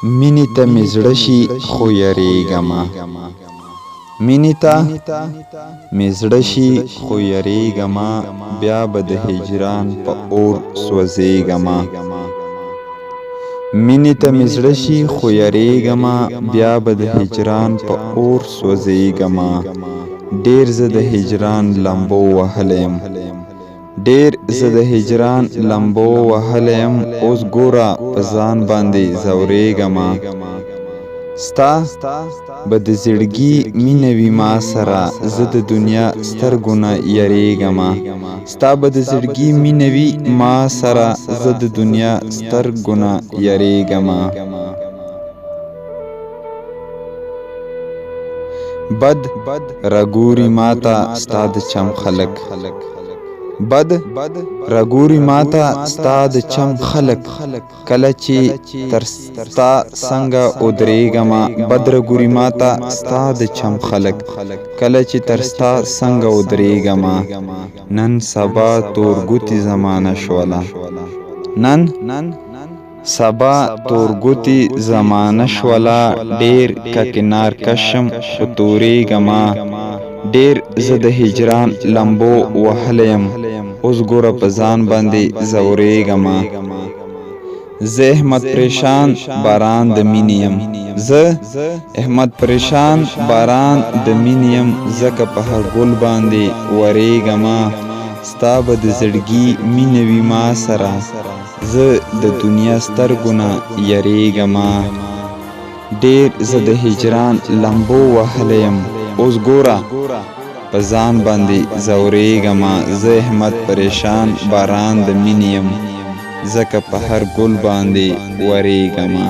مینې ته مې زړه شي خو یریږمه مینې ته مې زړه شي خو یریږمه بیا به د هجران په اور سوځېږمه مینې ته مې زړه شي خو یریږمه بیا به د هجران په اور سوځېږمه ډېر زه د هجران لمبو وهلی یم ډېر زه د هجران لمبو وهلی یم اوس ګوره په ځان باندې ځورېږمه ستا به د زړګي مینه وي ما سره زه د دنیا سترګو نه یریږمه ستا به د زړګي مینه وي ما سره زه د دنیا سترګو نه یریږمه بد راګوري ماته ستا د چم خلک بد راګوري ماته ستا د چم خلک کله چې تر ستا څنګه ودرېږمه بد راګوري ماته ستا د چم خلک کله چې تر ستا څنګه ودرېږمه نن سبا تورګوتې زمانه شوله نن سبا تورګوتې زمانه شوله ډېر ککنار کشم خو تورېږمه ډېر زه د هجران لمبو وهلی یم اوس ګوره په ځان باندې ځورېږمه زه احمد پریشان باران د مینې یم زه احمد پریشان باران د مینې یم ځکه په هر ګل باندې ورېږمه ستا به د زړګي مینه وي ما سره زه د دنیا سترګو نه یریږمه ډېر زه د هجران لمبو وهلی یم اوس ګوره په ځان باندې ځورېږمه زه احمد پریشان باران د مینې یم ځکه په هر ګل باندې ورېږمه